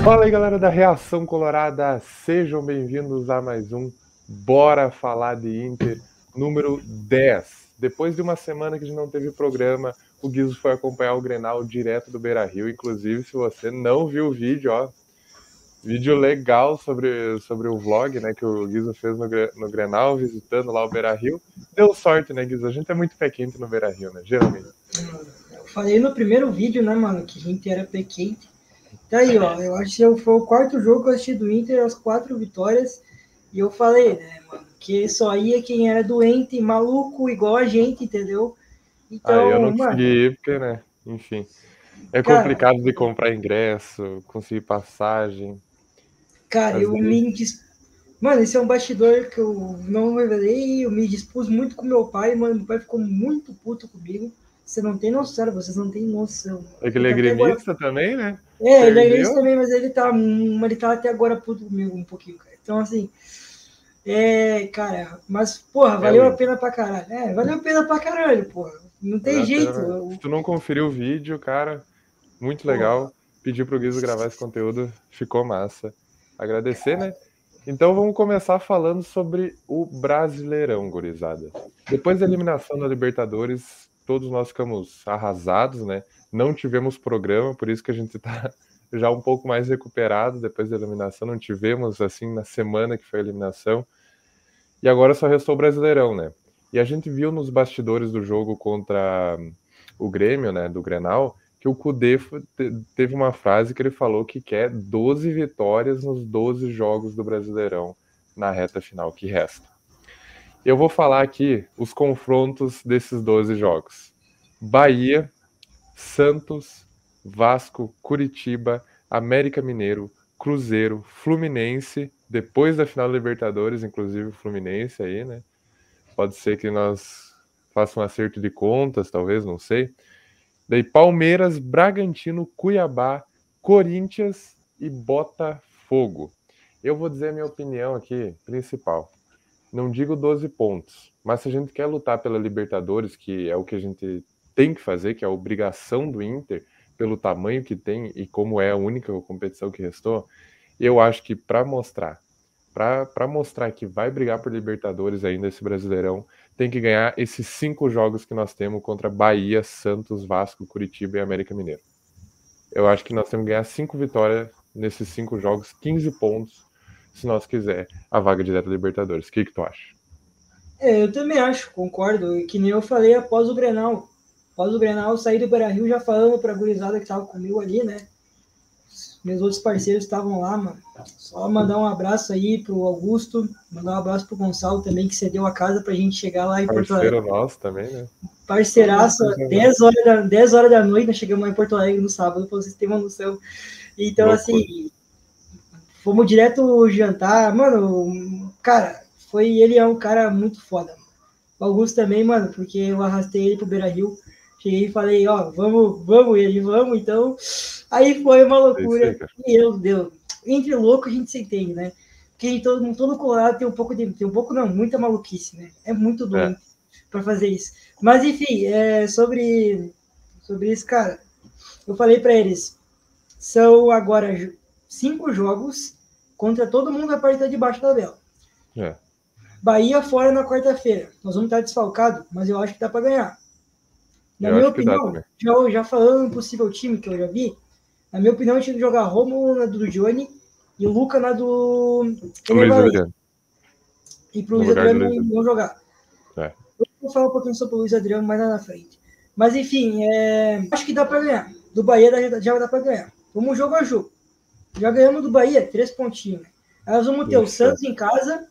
Fala aí, galera da Reação Colorada, sejam bem-vindos a mais um Bora Falar de Inter, número 10. Depois de uma semana que a gente não teve programa, o Guizo foi acompanhar o Grenal direto do Beira-Rio. Inclusive, se você não viu o vídeo, ó, vídeo legal sobre o vlog, né, que o Guizo fez no Grenal, visitando lá o Beira-Rio. Deu sorte, né, Guizo? A gente é muito pé quente no Beira-Rio, né, geralmente. Eu falei no primeiro vídeo, né, mano, que a gente era pé quente. Tá aí, ó, eu acho que foi o quarto jogo que eu assisti do Inter, as 4 vitórias. E eu falei, né, mano, que só ia quem era doente, maluco, igual a gente, entendeu? Aí eu Então, não consegui mano, ir porque, né, enfim. É cara, complicado de comprar ingresso, conseguir passagem. cara, Mas eu daí, me dis... Mano, esse é um bastidor que eu não revelei, eu me dispus muito com meu pai, mano, meu pai ficou muito puto comigo. Você não tem noção, vocês não têm noção. Mano. é que Ele ele é tá até agora. gremista também, né? Ele é Perdeu. isso também, mas ele tá até agora puto comigo um pouquinho, cara. Então, assim, cara, mas, porra, É o valeu a Inter. pena pra caralho. Valeu a pena pra caralho, porra. Não Valeu tem a pena, jeito. né? Se tu não conferiu o vídeo, cara, muito Porra. legal. Pedi pro Guizo gravar esse conteúdo, ficou massa. Agradecer, né? Então vamos começar falando sobre o Brasileirão, gurizada. Depois da eliminação da Libertadores, todos nós ficamos arrasados, né? Não tivemos programa, por isso que a gente tá já um pouco mais recuperado depois da eliminação. Não tivemos, assim, na semana que foi a eliminação. E agora só restou o Brasileirão, né? E a gente viu nos bastidores do jogo contra o Grêmio, né, do Grenal, que o Kudê teve uma frase que ele falou que quer 12 vitórias nos 12 jogos do Brasileirão na reta final que resta. Eu vou falar aqui os confrontos desses 12 jogos. Bahia, Santos, Vasco, Curitiba, América Mineiro, Cruzeiro, Fluminense, depois da final da Libertadores, inclusive o Fluminense aí, né? Pode ser que nós faça um acerto de contas, talvez, não sei. Daí Palmeiras, Bragantino, Cuiabá, Corinthians e Botafogo. Eu vou dizer a minha opinião aqui, principal. Não digo 12 pontos, mas se a gente quer lutar pela Libertadores, que é o que a gente tem que fazer, que é a obrigação do Inter, pelo tamanho que tem e como é a única competição que restou, eu acho que para mostrar que vai brigar por Libertadores ainda esse Brasileirão, tem que ganhar esses 5 jogos que nós temos contra Bahia, Santos, Vasco, Curitiba e América Mineiro. Eu acho que nós temos que ganhar 5 vitórias nesses 5 jogos, 15 pontos, se nós quiser a vaga direta da Libertadores. O que tu acha? Eu também acho, concordo. E que nem eu falei após o Grenal. Após o Grenal, eu saí do Beira-Rio já falando pra gurizada que tava comigo ali, né? Meus outros parceiros estavam lá, mano. Só mandar um abraço aí pro Augusto, mandar um abraço pro Gonçalo também, que cedeu a casa pra gente chegar lá em Porto Alegre. Parceiro nosso também, né? Todo mundo Parceiraço, parceiro nosso. 10 horas da noite, nós chegamos lá em Porto Alegre no sábado, pra vocês terem uma noção. Então, Loucura. assim, fomos direto jantar. Mano, cara, ele é um cara muito foda. O Augusto também, mano, porque eu arrastei ele pro Beira Rio. Cheguei e falei, ó, vamos, ele, vamos, então. Aí foi uma É isso aí, loucura. cara. E eu, Deus, entre louco a gente se entende, né? Porque todo Colorado tem um pouco tem um pouco não, muita maluquice, né? É muito É, doente para fazer isso. Mas enfim, sobre isso, cara, eu falei para eles, são agora 5 jogos contra todo mundo a partir de baixo da tabela. é. Bahia fora na quarta-feira. Nós vamos estar desfalcados, mas eu acho que dá para ganhar. Na Eu minha acho que dá opinião, também. já falando um possível time que eu já vi, na minha opinião, a gente tem que jogar Romulo na do Johnny e o Luca na do Luiz Enervalência. Adriano, E pro no Luiz lugar do Adriano Luiz Adriano. não jogar. É. Eu vou falar um pouquinho sobre o Luiz Adriano mais lá na frente. Mas enfim, acho que dá para ganhar. Do Bahia já dá para ganhar. Vamos jogo a jogo. Já ganhamos do Bahia 3 pontinhos. Né? Aí nós vamos ter o Isso, é. Santos em casa,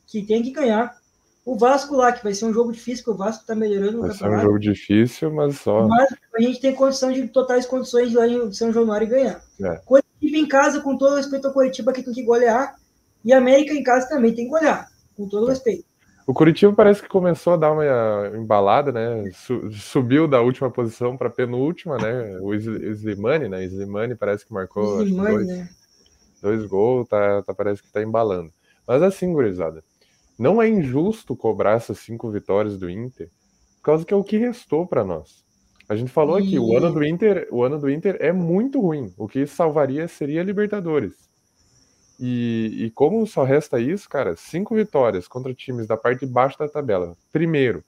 que tem que ganhar. O Vasco lá, que vai ser um jogo difícil, porque o Vasco está melhorando no Vai ser um campeonato. jogo difícil, mas só. Mas a gente tem condição de totais condições de ir lá em São Januário e ganhar. É. Curitiba em casa, com todo respeito ao Curitiba, que tem que golear. E América em casa também tem que golear, com todo É. respeito. O Curitiba parece que começou a dar uma embalada, né? Subiu da última posição para penúltima, né? O Slimani, né? Slimani parece que marcou, acho que Slimani, né? dois gols, parece que tá embalando. Mas assim, gurizada, não é injusto cobrar essas 5 vitórias do Inter, por causa que é o que restou para nós. A gente falou aqui, o ano E do Inter é muito ruim. O que salvaria seria a Libertadores. E como só resta isso, cara, 5 vitórias contra times da parte de baixo da tabela. Primeiro,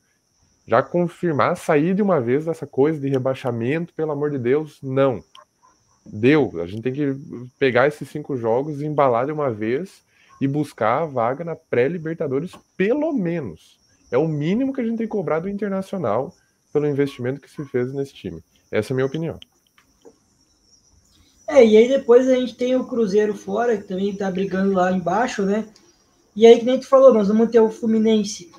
já confirmar, sair de uma vez dessa coisa de rebaixamento, pelo amor de Deus, não. Deu. A gente tem que pegar esses 5 jogos, embalar de uma vez e buscar a vaga na pré-Libertadores, pelo menos. É o mínimo que a gente tem que cobrar do Internacional pelo investimento que se fez nesse time. Essa é a minha opinião. e aí depois a gente tem o Cruzeiro fora, que também tá brigando lá embaixo, né? E aí, que nem tu falou, nós vamos ter o Fluminense,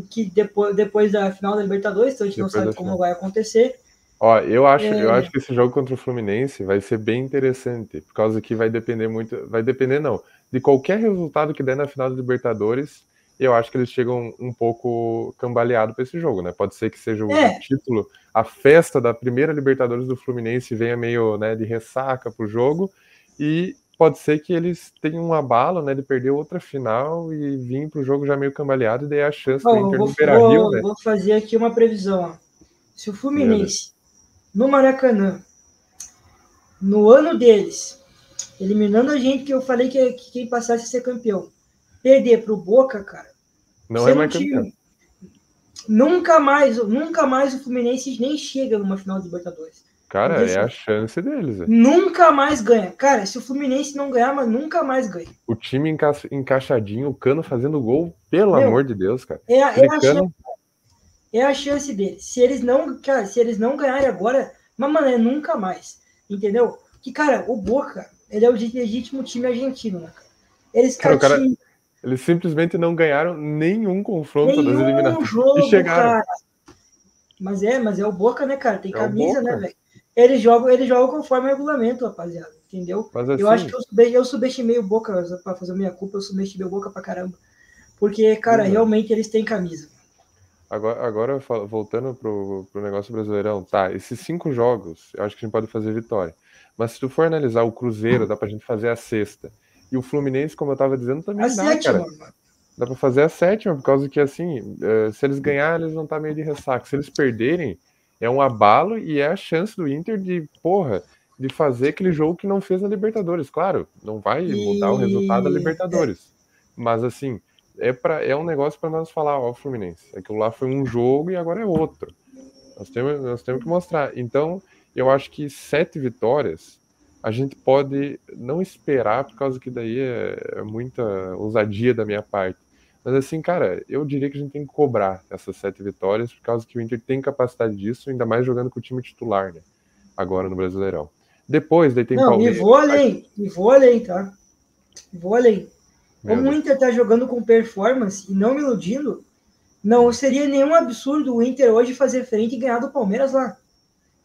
que depois da final da Libertadores, então a gente não Depois sabe da como final. vai acontecer. Ó, eu acho que esse jogo contra o Fluminense vai ser bem interessante, por causa que vai depender muito, vai depender não, de qualquer resultado que der na final da Libertadores, eu acho que eles chegam um pouco cambaleado para esse jogo, né? Pode ser que seja o É, título, a festa da primeira Libertadores do Fluminense venha meio, né, de ressaca pro jogo, e pode ser que eles tenham um abalo, né, de perder outra final e vir pro jogo já meio cambaleado e dar a chance do ó, eu Inter vou, no Beira-Rio, vou, né? vou fazer aqui uma previsão. Ó. Se o Meu Deus. Fluminense, no Maracanã, no ano deles, eliminando a gente, que eu falei que quem passasse ia ser campeão, perder pro Boca, cara, Não é sendo um mais campeão. time. Nunca mais o Fluminense nem chega numa final de Libertadores. Cara, Porque é assim, a chance deles, velho. nunca mais ganha. Cara, se o Fluminense não ganhar, mas nunca mais ganha. O time encaixadinho, o Cano fazendo gol, pelo amor Meu, de Deus, cara. é a, é Aquele a chance, Cano, é a chance deles. Se eles não, cara, se eles não ganharem agora, mas, mano, é nunca mais. Entendeu? Que, cara, o Boca, ele é o legítimo time argentino, né, cara? Eles cara, o cara, catinham eles simplesmente não ganharam nenhum confronto das nenhum eliminatórias e jogo, chegaram. cara. Mas é o Boca, né, cara? Tem É o camisa, né, Boca. velho? Eles jogam conforme o regulamento, rapaziada. Entendeu? Mas Eu acho assim, que eu subestimei o Boca, pra fazer a minha culpa, eu subestimei o Boca pra caramba. Porque, cara, beleza. realmente eles têm camisa. Agora voltando pro negócio brasileirão, tá, esses 5 jogos, eu acho que a gente pode fazer vitória. Mas se tu for analisar o Cruzeiro, dá pra gente fazer a sexta. E o Fluminense, como eu tava dizendo, A também dá, sétima, cara. mano. Dá pra fazer a sétima, por causa que, assim, se eles ganharem, eles vão estar meio de ressaca. Se eles perderem, é um abalo e é a chance do Inter de, porra, de fazer aquele jogo que não fez na Libertadores. Claro, não vai mudar o resultado da E. Libertadores. Mas, assim, é um negócio para nós falar, ó, Fluminense, aquilo lá foi um jogo e agora é outro. Nós temos que mostrar. Então, eu acho que 7 vitórias a gente pode não esperar, por causa que daí é muita ousadia da minha parte. Mas assim, cara, eu diria que a gente tem que cobrar essas 7 vitórias, por causa que o Inter tem capacidade disso, ainda mais jogando com o time titular, né? Agora no Brasileirão. Depois, daí tem Não, Palmeiras. e vou além, tá? Vou além. Meu Como o Deus. Inter tá jogando com performance e não me iludindo, não seria nenhum absurdo o Inter hoje fazer frente e ganhar do Palmeiras lá.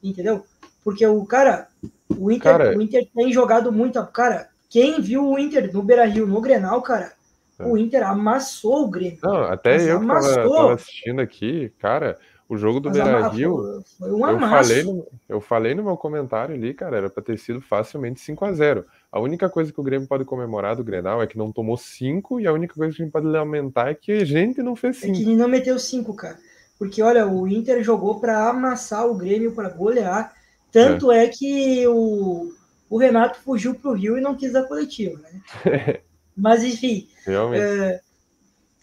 Entendeu? Porque Cara, o Inter tem jogado muito. Cara, quem viu o Inter no Beira-Rio, no Grenal, cara, o é. Inter amassou o Grêmio. Não, até Mas eu que tava amassou. assistindo aqui, cara, o jogo do Mas Beira-Rio, foi um eu falei amasso. no meu comentário ali, cara, era pra ter sido facilmente 5-0. A única coisa que o Grêmio pode comemorar do Grenal é que não tomou 5 e a única coisa que a gente pode lamentar é que a gente não fez É que 5. ele não meteu 5, cara. Porque, olha, o Inter jogou para amassar o Grêmio, para golear. É. Tanto é que o Renato fugiu para o Rio e não quis dar coletivo, né? Mas, enfim, Realmente.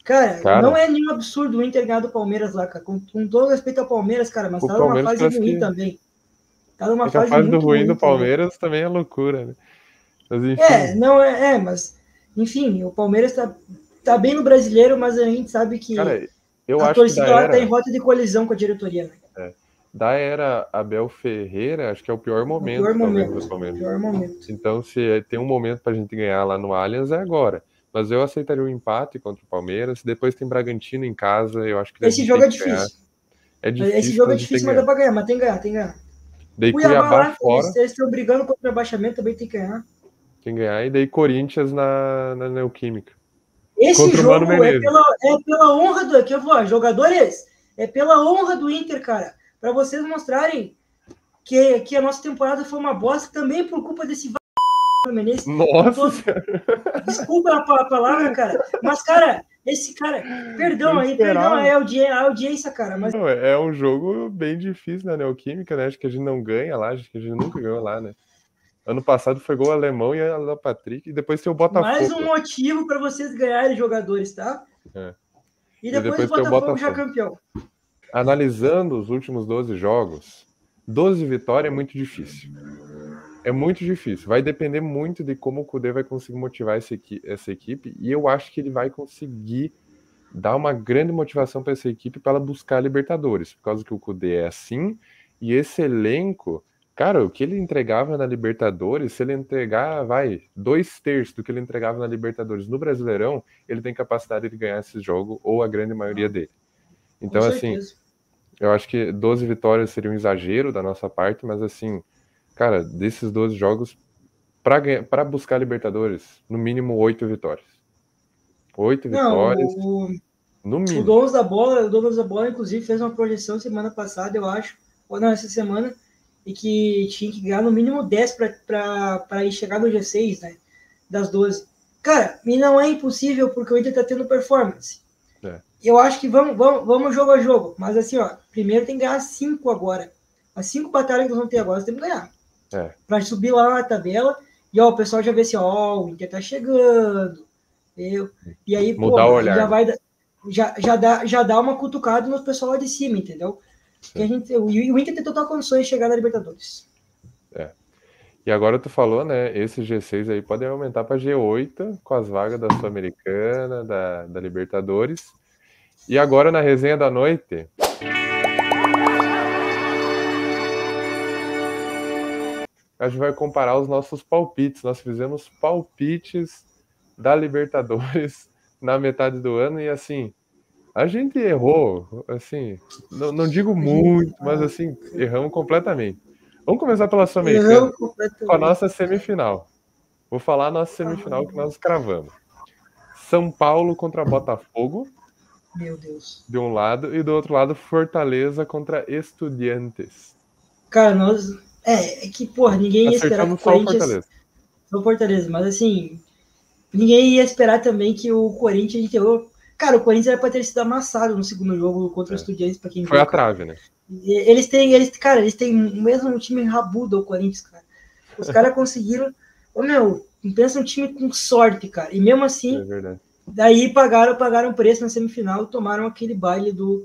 cara, não Cara, é nenhum absurdo o Inter ganhar do Palmeiras lá, cara. Com todo respeito ao Palmeiras, cara, mas o tá numa Palmeiras fase parece ruim que também. Tá numa é que a fase fase do muito ruim do ruim também. Palmeiras também é loucura, né? Mas enfim, Não mas, enfim, o Palmeiras tá bem no brasileiro, mas a gente sabe que cara, eu a acho que da torcida lá tá em era rota de colisão com a diretoria, né? é, da era Abel Ferreira, acho que é o pior É o pior momento, talvez, do momento. Palmeiras. Pior momento. Então, se tem um momento pra gente ganhar lá no Allianz, é agora. Mas eu aceitaria o empate contra o Palmeiras. Depois tem Bragantino em casa, eu acho que a Esse gente jogo tem é que ganhar. difícil. É Esse difícil, jogo mas é a gente tem que difícil, mas dá ganhar. pra ganhar, mas tem que ganhar, tem que ganhar. O Daí Cuiabá Cuiabá lá, fora, eles estão brigando contra o rebaixamento, também tem que ganhar. tem que ganhar. E daí Corinthians na Neoquímica. Esse Contra o Mano jogo Menezes. é pela honra do. Aqui eu vou, jogadores, é pela honra do Inter, cara. Pra vocês mostrarem que a nossa temporada foi uma bosta também por culpa desse Fluminense. Nossa! Desculpa a palavra, cara. Mas, cara, esse cara... Perdão aí a audiência, cara. Mas... Não, é um jogo bem difícil na Neoquímica, né? Acho que a gente não ganha lá, acho que a gente nunca ganhou lá, né? Ano passado foi gol alemão e a Patrick, e depois tem o Botafogo. Mais um motivo para vocês ganharem jogadores, tá? É. E depois o Botafogo já campeão. Analisando os últimos 12 jogos, 12 vitórias é muito difícil. É muito difícil. Vai depender muito de como o Kudê vai conseguir motivar essa equipe, e eu acho que ele vai conseguir dar uma grande motivação para essa equipe para ela buscar a Libertadores, por causa que o Kudê é assim, e esse elenco, cara, o que ele entregava na Libertadores, se ele entregar, 2/3 do que ele entregava na Libertadores no Brasileirão, ele tem capacidade de ganhar esse jogo, ou a grande maioria dele. Então, assim, eu acho que 12 vitórias seria um exagero da nossa parte, mas assim, cara, desses 12 jogos, para buscar Libertadores, no mínimo 8 vitórias. 8 vitórias, no mínimo. O Donos da Bola, inclusive, fez uma projeção semana passada, eu acho, ou não, essa semana, e que tinha que ganhar no mínimo 10 para ir chegar no G6, né, das 12. Cara, e não é impossível, porque o Inter tá tendo performance. Eu acho que vamos jogo a jogo, mas assim, ó, primeiro tem que ganhar 5 agora. As 5 batalhas que nós vamos ter agora, nós temos que ganhar. Pra subir lá na tabela, e ó, o pessoal já vê assim, ó, o Inter tá chegando, entendeu? E aí, mudar o olhar, já dá uma cutucada no pessoal lá de cima, entendeu? Que o Inter tem total condições de chegar na Libertadores. E agora tu falou, né, esse G6 aí pode aumentar para G8, com as vagas da Sul-Americana, da Libertadores. E agora na resenha da noite, a gente vai comparar os nossos palpites. Nós fizemos palpites da Libertadores na metade do ano e assim, a gente errou, assim, não digo muito, mas assim, erramos completamente. Vamos começar pela Sul-Americana, com a nossa semifinal. Vou falar a nossa semifinal que nós cravamos. São Paulo contra Botafogo. Meu Deus. De um lado, e do outro lado, Fortaleza contra Estudiantes. Cara, é que, porra, ninguém ia esperar que o Corinthians... Só o Fortaleza, mas assim, ninguém ia esperar também que o Corinthians... Cara, o Corinthians era pra ter sido amassado no segundo jogo contra o Estudiantes, pra quem foi viu, a trave, né? Eles têm o mesmo time rabudo, o Corinthians, cara. Os caras conseguiram... pensa um time com sorte, cara. E mesmo assim... É verdade. Daí pagaram preço na semifinal, tomaram aquele baile do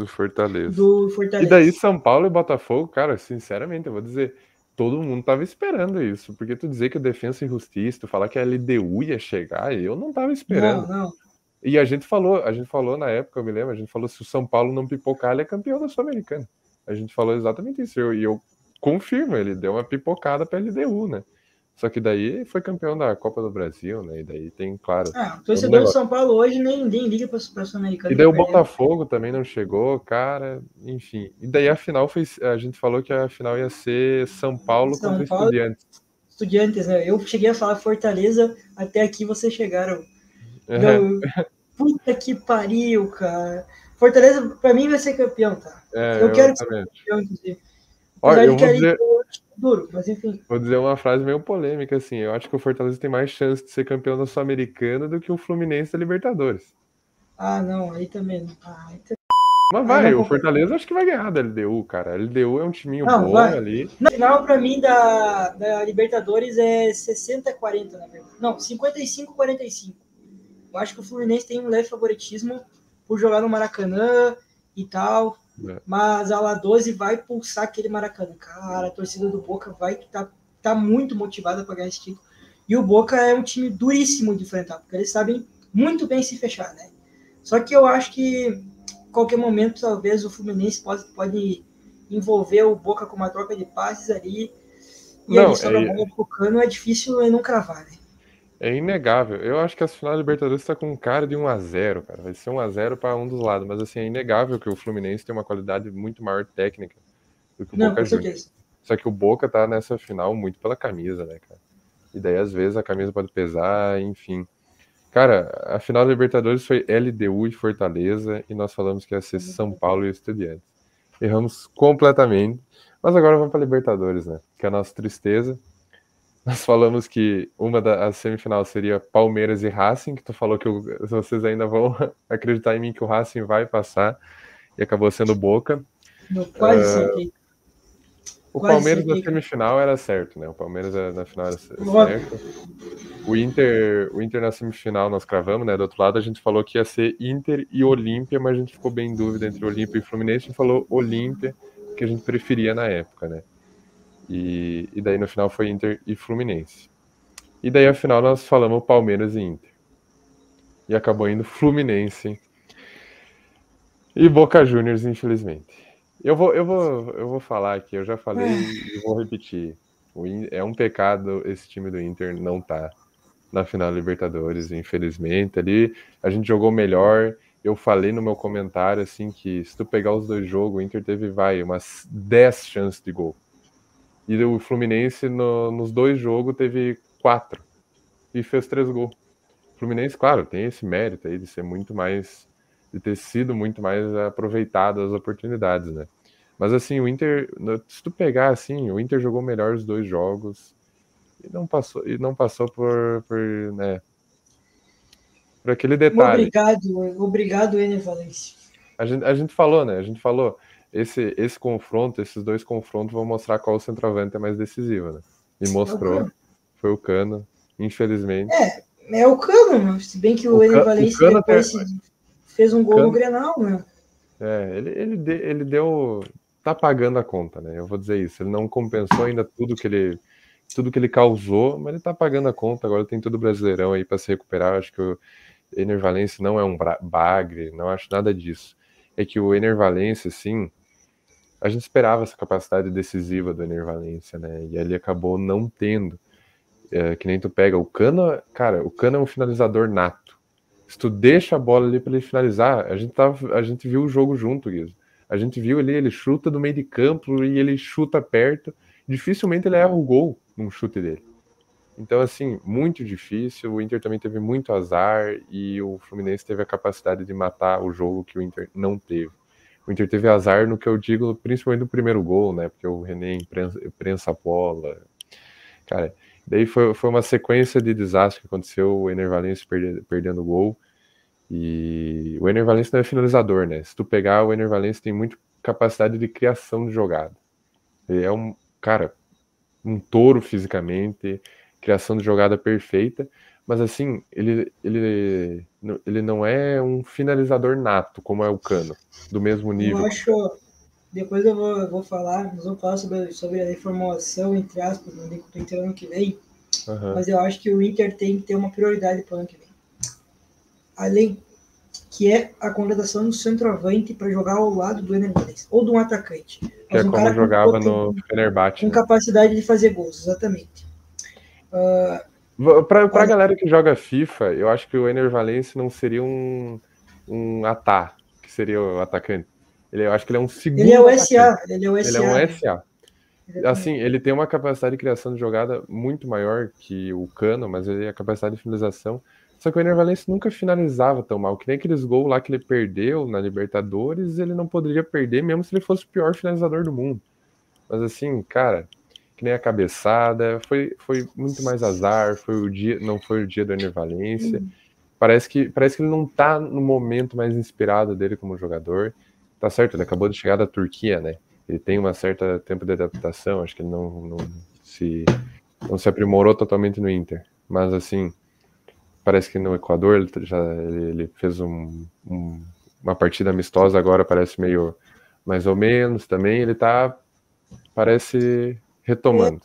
Fortaleza. Fortaleza. E daí São Paulo e Botafogo, cara, sinceramente, eu vou dizer, todo mundo tava esperando isso, porque tu dizer que o Defensa e Justiça, tu falar que a LDU ia chegar, eu não tava esperando. Não. E a gente falou na época, eu me lembro, a gente falou se o São Paulo não pipocar, ele é campeão da Sul-Americana. A gente falou exatamente isso, e eu confirmo, ele deu uma pipocada pra LDU, né? Só que daí foi campeão da Copa do Brasil, né? E daí tem, claro... o torcedor do São Paulo hoje nem liga pra Sul-Americana. E daí o Botafogo também não chegou, cara, enfim. E daí a final a gente falou que a final ia ser São Paulo contra Estudiantes. Estudiantes, né? Eu cheguei a falar Fortaleza, até aqui vocês chegaram. Puta que pariu, cara. Fortaleza, pra mim, vai ser campeão, tá? Eu quero ser campeão, inclusive. Olha, eu vou dizer... duro, mas enfim. Vou dizer uma frase meio polêmica, assim. Eu acho que o Fortaleza tem mais chance de ser campeão da Sul-Americana do que o Fluminense da Libertadores. Não, aí também. Mas o Fortaleza acho que vai ganhar da LDU, cara. A LDU é um timinho bom ali. Na final, pra mim, da Libertadores é 60-40, na verdade. Não, 55-45. Eu acho que o Fluminense tem um leve favoritismo por jogar no Maracanã e tal. Mas a La 12 vai pulsar aquele Maracanã. Cara, a torcida do Boca vai tá muito motivada para ganhar esse título. E o Boca é um time duríssimo de enfrentar, porque eles sabem muito bem se fechar, né? Só que eu acho que em qualquer momento, talvez, o Fluminense pode envolver o Boca com uma troca de passes ali. E aí, só na bola pro Cano é difícil não cravar, né? É inegável. Eu acho que a final da Libertadores tá com cara de 1-0, cara. Vai ser 1-0 para um dos lados. Mas, assim, é inegável que o Fluminense tem uma qualidade muito maior técnica do que o Boca Juniors. Só que o Boca tá nessa final muito pela camisa, né, cara? E daí, às vezes, a camisa pode pesar, enfim. Cara, a final da Libertadores foi LDU e Fortaleza. E nós falamos que ia ser São Paulo e Estudiantes. Erramos completamente. Mas agora vamos pra Libertadores, né? Que é a nossa tristeza. Nós falamos que a semifinal seria Palmeiras e Racing, que tu falou que vocês ainda vão acreditar em mim que o Racing vai passar, e acabou sendo Boca. Eu quase acertei. O Quase Palmeiras na acertei, cara. semifinal era certo, né? O Palmeiras na final era Óbvio. certo. O Inter na semifinal nós cravamos, né? Do outro lado a gente falou que ia ser Inter e Olímpia, mas a gente ficou bem em dúvida entre Olímpia e Fluminense. A gente falou Olímpia, que a gente preferia na época, né? E daí no final foi Inter e Fluminense. E daí a final nós falamos Palmeiras e Inter. E acabou indo Fluminense e Boca Juniors, infelizmente. Eu vou falar aqui, eu já falei e vou repetir. É um pecado esse time do Inter não tá na final da Libertadores, infelizmente. Ali a gente jogou melhor. Eu falei no meu comentário assim que se tu pegar os dois jogos, o Inter teve umas 10 chances de gol. E o Fluminense nos dois jogos teve 4 e fez 3 gols. O Fluminense, claro, tem esse mérito aí de ser muito mais, de ter sido muito mais aproveitado as oportunidades, né? Mas assim, o Inter, se tu pegar assim, o Inter jogou melhor os dois jogos e não passou né, por aquele detalhe. Obrigado, Ener Valencia. A gente falou, né? A gente falou, esse confronto, esses dois confrontos vão mostrar qual centroavante é mais decisivo, né? E É o mostrou, Cano. foi o Cano, infelizmente. É o Cano, mano. Se bem que o Ener O Valencia Cano até. depois fez um gol no Cano, Grenal, né? ele deu. Tá pagando a conta, né? Eu vou dizer isso. Ele não compensou ainda tudo que ele causou, mas ele tá pagando a conta. Agora tem todo o Brasileirão aí para se recuperar. Acho que o Ener Valencia não é um bagre, não acho nada disso. É que o Ener Valencia, assim, a gente esperava essa capacidade decisiva do Ener Valencia, né? E ele acabou não tendo. Que nem tu pega o Cano, cara, o Cano é um finalizador nato. Se tu deixa a bola ali para ele finalizar, a gente viu o jogo junto, Guizo. A gente viu ele chuta do meio de campo e ele chuta perto. Dificilmente ele erra o gol num chute dele. Então, assim, muito difícil. O Inter também teve muito azar e o Fluminense teve a capacidade de matar o jogo que o Inter não teve. O Inter teve azar no que eu digo, principalmente no primeiro gol, né? Porque o René prensa a bola. Cara, daí foi uma sequência de desastre que aconteceu, o Ener Valencia perdendo o gol. E o Ener Valencia não é finalizador, né? Se tu pegar, o Ener Valencia tem muita capacidade de criação de jogada. Ele é cara, um touro fisicamente, criação de jogada perfeita, mas assim, ele não é um finalizador nato, como é o Cano, do mesmo Eu nível. acho. Depois eu vou falar, nós vamos falar sobre a reformulação, entre aspas, do Inter ano que vem. Uhum. Mas eu acho que o Inter tem que ter uma prioridade para o ano que vem. Além que é a contratação do centroavante para jogar ao lado do Ener Valencia, ou de um atacante. Que é Mas um como cara jogava no Fenerbahçe, com né? capacidade de fazer gols, exatamente. Pra Olha, galera que joga FIFA, eu acho que o Ener Valencia não seria um Atá, que seria o atacante. Eu acho que ele é um ele é segundo o atacante. SA, ele é o Ele é um SA, né? SA. Assim, Exatamente. ele tem uma capacidade de criação de jogada muito maior que o Cano, mas ele tem a capacidade de finalização. Só que o Ener Valencia nunca finalizava tão mal. Que nem aqueles gols lá que ele perdeu na Libertadores, ele não poderia perder, mesmo se ele fosse o pior finalizador do mundo. Mas assim, cara, que nem a cabeçada, foi muito mais azar, não foi o dia do Ener Valencia. Parece que ele não tá no momento mais inspirado dele como jogador. Tá certo, ele acabou de chegar da Turquia, né? Ele tem uma certa tempo de adaptação, acho que ele não se aprimorou totalmente no Inter. Mas assim, parece que no Equador ele fez uma partida amistosa agora, parece meio mais ou menos também. Parece retomando.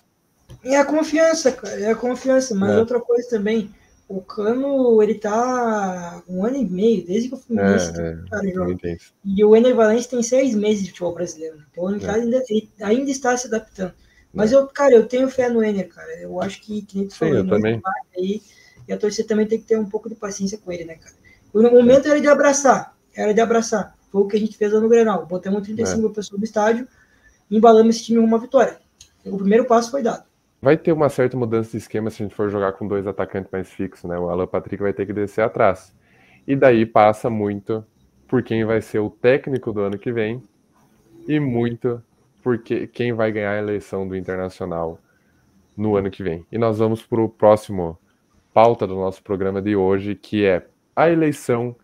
É a confiança, cara, é a confiança. Mas É, outra coisa também, o Cano, ele tá 1 ano e meio, desde que o Fluminense cara, joga. também tem isso. E o Ener Valencia tem 6 meses de futebol brasileiro. Então É, ele ainda está se adaptando. Mas é. eu tenho fé no Ener, cara. Eu acho que nem tu Sim, falou, eu ele não também. vai aí. E a torcida também tem que ter um pouco de paciência com ele, né, cara? O momento era de abraçar. Era de abraçar. Foi o que a gente fez lá no Grenal. Botamos 35 É. mil pessoas no estádio e embalamos esse time em uma vitória. O primeiro passo foi dado. Vai ter uma certa mudança de esquema se a gente for jogar com dois atacantes mais fixos, né? O Alan Patrick vai ter que descer atrás. E daí passa muito por quem vai ser o técnico do ano que vem e muito por quem vai ganhar a eleição do Internacional no ano que vem. E nós vamos para o próximo pauta do nosso programa de hoje, que é a eleição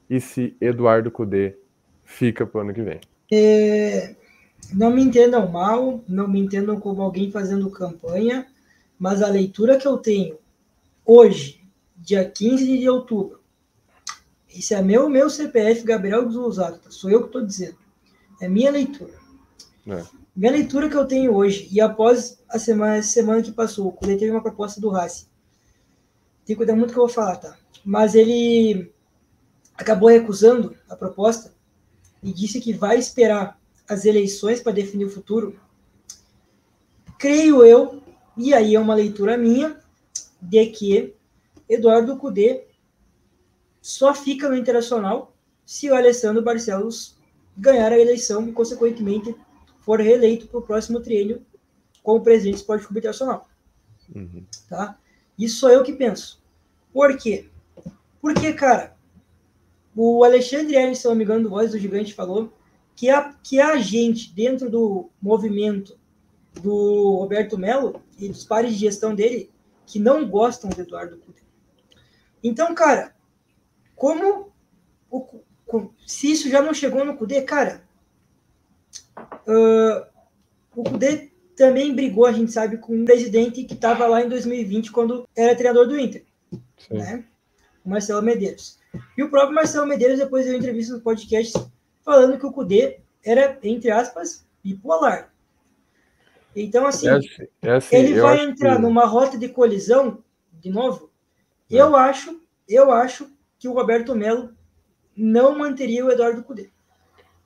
e se Eduardo Cudê fica para o ano que vem. Não me entendam mal, não me entendam como alguém fazendo campanha, mas a leitura que eu tenho hoje, dia 15 de outubro, esse é meu CPF, Gabriel Zuzato, sou eu que estou dizendo. É minha leitura. Minha leitura que eu tenho hoje, e após a semana que passou, quando ele teve uma proposta do Racing, tem que cuidar muito do que eu vou falar, tá? Mas ele acabou recusando a proposta e disse que vai esperar as eleições para definir o futuro. Creio eu, e aí é uma leitura minha, de que Eduardo Cudê só fica no Internacional se o Alessandro Barcelos ganhar a eleição e, consequentemente, for reeleito para o próximo triênio como presidente do Esporte Clube Internacional. Uhum. Tá? Isso sou eu que penso. Por quê? Porque, cara, o Alexandre Hermes, se não me engano, do Voz do Gigante, falou que a gente, dentro do movimento do Roberto Melo e dos pares de gestão dele, que não gostam do Eduardo Cudê. Então, cara, se isso já não chegou no Cudê, cara, o Cudê também brigou, a gente sabe, com um presidente que estava lá em 2020, quando era treinador do Inter, né? O Marcelo Medeiros. E o próprio Marcelo Medeiros depois deu entrevista no podcast falando que o Cudê era, entre aspas, bipolar. Então, assim, ele vai entrar numa rota de colisão, de novo. Eu acho que o Roberto Melo não manteria o Eduardo Cudê.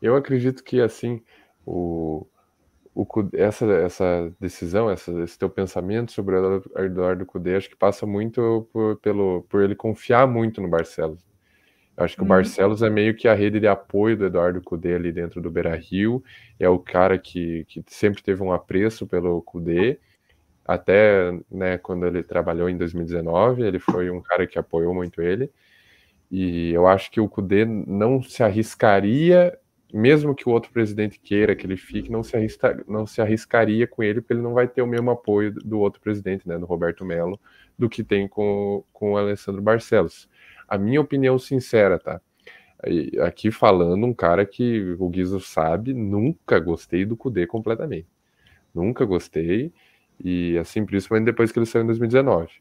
Eu acredito que, assim, essa decisão, esse teu pensamento sobre o Eduardo Cudê, acho que passa muito por ele confiar muito no Barcelos. Eu acho que o Barcelos é meio que a rede de apoio do Eduardo Cudê ali dentro do Beira-Rio, é o cara que sempre teve um apreço pelo Cudê, até, né, quando ele trabalhou em 2019, ele foi um cara que apoiou muito ele, e eu acho que o Cudê não se arriscaria, mesmo que o outro presidente queira que ele fique, não se arriscaria com ele, porque ele não vai ter o mesmo apoio do outro presidente, né, do Roberto Melo, do que tem com o Alessandro Barcelos. A minha opinião sincera, tá? Aqui falando um cara que o Guizo sabe, nunca gostei do Cudê completamente. Nunca gostei, e assim, principalmente depois que ele saiu em 2019.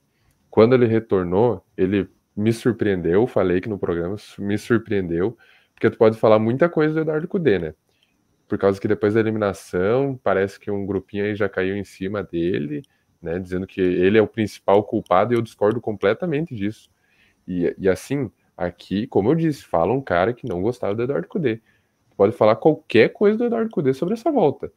Quando ele retornou, ele me surpreendeu, falei que no programa me surpreendeu, porque tu pode falar muita coisa do Eduardo Cudê, né? Por causa que depois da eliminação, parece que um grupinho aí já caiu em cima dele, né? Dizendo que ele é o principal culpado, e eu discordo completamente disso. E assim, aqui, como eu disse, fala um cara que não gostava do Eduardo Cudê. Tu pode falar qualquer coisa do Eduardo Cudê sobre essa volta.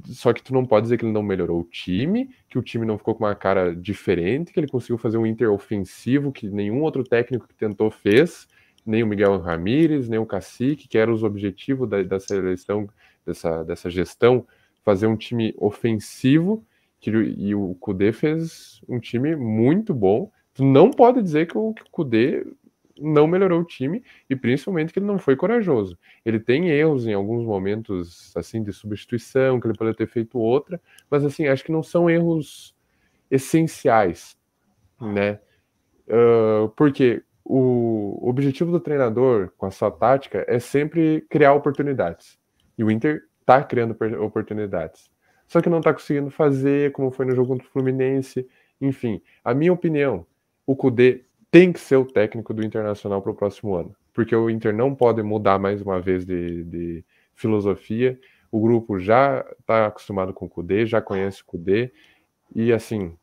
Só que tu não pode dizer que ele não melhorou o time, que o time não ficou com uma cara diferente, que ele conseguiu fazer um Inter ofensivo que nenhum outro técnico que tentou fez, nem o Miguel Ramírez, nem o Cacique, que eram os objetivos dessa eleição, dessa gestão, fazer um time ofensivo, e o Cudê fez um time muito bom. Tu não pode dizer que o Cudê não melhorou o time, e principalmente que ele não foi corajoso. Ele tem erros em alguns momentos, assim, de substituição, que ele poderia ter feito outra, mas, assim, acho que não são erros essenciais, né? Porque o objetivo do treinador, com a sua tática, é sempre criar oportunidades. E o Inter tá criando oportunidades. Só que não tá conseguindo fazer, como foi no jogo contra o Fluminense. Enfim, a minha opinião, o Cudê tem que ser o técnico do Internacional para o próximo ano, porque o Inter não pode mudar mais uma vez de filosofia. O grupo já está acostumado com o Cudê, já conhece o Cudê, e assim,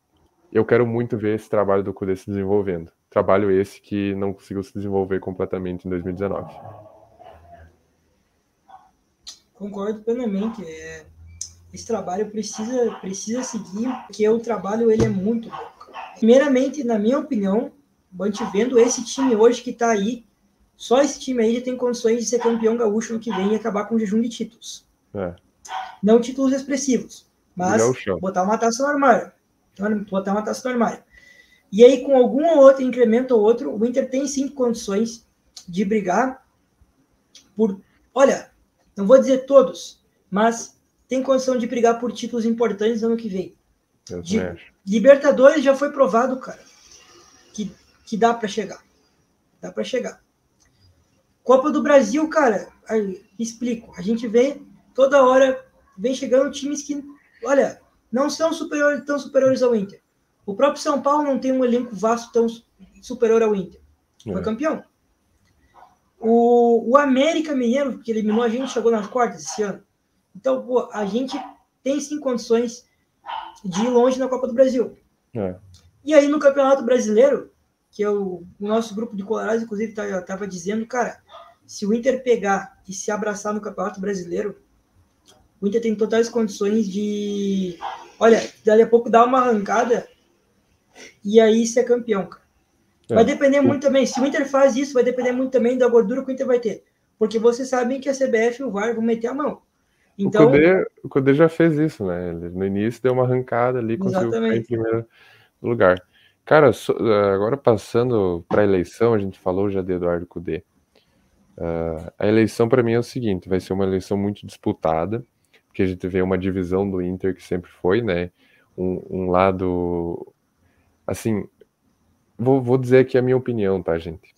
eu quero muito ver esse trabalho do Cudê se desenvolvendo. Trabalho esse que não conseguiu se desenvolver completamente em 2019. Concordo plenamente. Esse trabalho precisa seguir, porque o trabalho ele é muito bom. Primeiramente, na minha opinião, vendo esse time hoje que está aí, só esse time aí já tem condições de ser campeão gaúcho no que vem e acabar com o jejum de títulos. Não títulos expressivos, mas botar uma taça no armário. E aí, com algum outro incremento ou outro, o Inter tem sim condições de brigar por... Olha, não vou dizer todos, mas tem condição de brigar por títulos importantes no ano que vem. Eu também acho. Libertadores já foi provado, cara, que dá para chegar. Dá para chegar. Copa do Brasil, cara, explico. A gente vê toda hora, vem chegando times que, olha, não são tão superiores ao Inter. O próprio São Paulo não tem um elenco vasto tão superior ao Inter. Foi campeão. O América Mineiro, que eliminou a gente, chegou nas quartas esse ano. Então, pô, a gente tem sim condições de ir longe na Copa do Brasil. E aí no Campeonato Brasileiro, que é o nosso grupo de colorados, inclusive, estava dizendo, cara, se o Inter pegar e se abraçar no Campeonato Brasileiro, o Inter tem totais condições de, olha, daqui a pouco dar uma arrancada e aí ser campeão, cara. Vai depender muito também, se o Inter faz isso, vai depender muito também da gordura que o Inter vai ter. Porque vocês sabem que a CBF e o VAR vão meter a mão. Então, o Cudê já fez isso, né? Ele, no início deu uma arrancada ali, conseguiu ficar em primeiro lugar. Cara, agora passando para a eleição, a gente falou já de Eduardo Cudê. A eleição para mim é o seguinte, vai ser uma eleição muito disputada, porque a gente vê uma divisão do Inter que sempre foi, né? Um lado, assim, vou dizer aqui a minha opinião, tá, gente?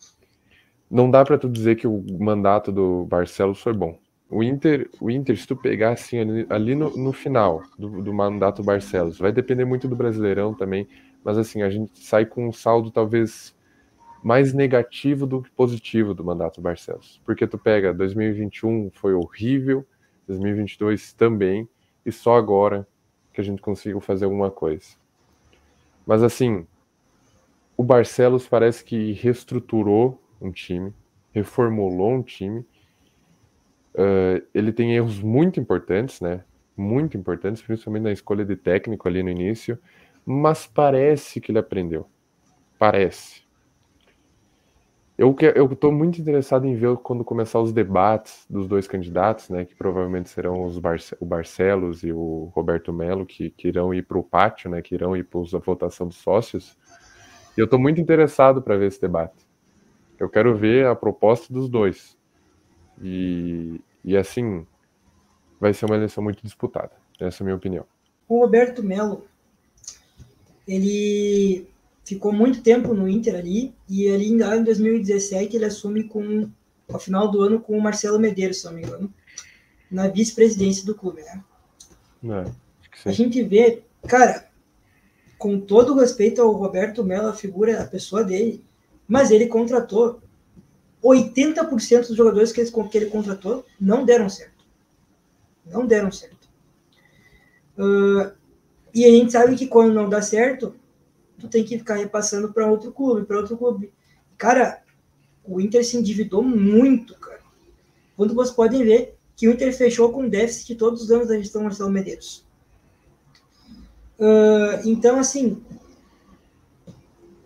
Não dá para tu dizer que o mandato do Barcelos foi bom. O Inter, se tu pegar assim ali no final do mandato Barcelos, vai depender muito do Brasileirão também, mas assim, a gente sai com um saldo talvez mais negativo do que positivo do mandato Barcelos. Porque tu pega 2021 foi horrível, 2022 também, e só agora que a gente conseguiu fazer alguma coisa. Mas assim, o Barcelos parece que reestruturou um time, reformulou um time. Ele tem erros muito importantes, né? Muito importantes, principalmente na escolha de técnico ali no início, mas parece que ele aprendeu. Parece. Eu estou muito interessado em ver quando começar os debates dos dois candidatos, né? Que provavelmente serão o Barcelos e o Roberto Melo, que irão ir para o pátio, né? Que irão ir para a votação dos sócios. E eu estou muito interessado para ver esse debate. Eu quero ver a proposta dos dois. E assim, vai ser uma eleição muito disputada. Essa é a minha opinião. O Roberto Melo, ele ficou muito tempo no Inter ali, e ali em 2017 ele assume ao final do ano com o Marcelo Medeiros, se não me engano, na vice-presidência do clube, né? A gente vê, cara, com todo o respeito ao Roberto Melo, a figura, a pessoa dele, mas ele contratou 80% dos jogadores que ele contratou não deram certo. Não deram certo. E a gente sabe que quando não dá certo, tu tem que ficar repassando para outro clube. Cara, o Inter se endividou muito, cara. Quando vocês podem ver que o Inter fechou com déficit de todos os anos da gestão Marcelo Medeiros. Então, assim,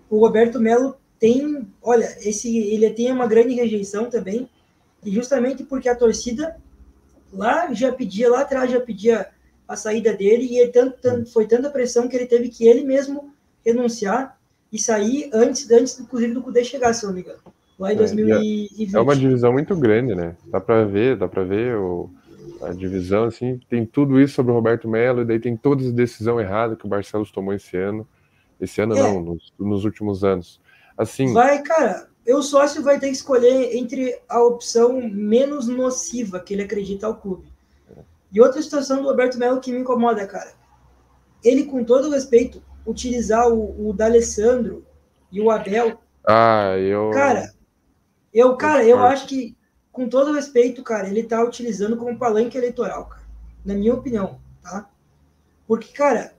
o Roberto Melo tem, olha, ele tem uma grande rejeição também, e justamente porque a torcida lá atrás já pedia a saída dele, e foi tanta pressão que ele teve que ele mesmo renunciar e sair antes inclusive, do Cudê chegar, se não me engano, lá em 2020. É uma divisão muito grande, né? Dá para ver a divisão, assim, tem tudo isso sobre o Roberto Melo, e daí tem toda a decisão errada que o Barcelos tomou esse ano. Esse ano não, nos últimos anos. Assim, cara, o sócio vai ter que escolher entre a opção menos nociva que ele acredita ao clube. E outra situação do Roberto Melo que me incomoda, cara. Ele, com todo respeito, utilizar o D'Alessandro e o Abel. Cara, eu acho que, com todo respeito, cara, ele tá utilizando como palanque eleitoral, cara. Na minha opinião, tá? Porque, cara,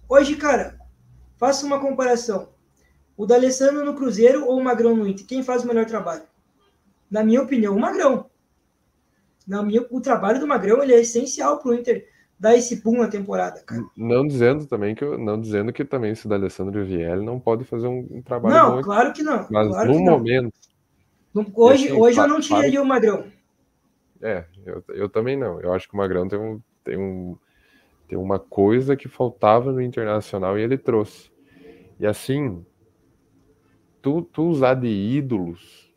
hoje, cara, faça uma comparação. O D'Alessandro no Cruzeiro ou o Magrão no Inter? Quem faz o melhor trabalho? Na minha opinião, o Magrão. O trabalho do Magrão ele é essencial pro Inter dar esse boom na temporada, cara. Não dizendo que também se o D'Alessandro vier, ele não pode fazer um trabalho bom. Não, claro que não. Mas claro no que momento. Hoje eu não tiraria o Magrão. Eu também não. Eu acho que o Magrão tem uma coisa que faltava no Internacional e ele trouxe. E assim, tu usar de ídolos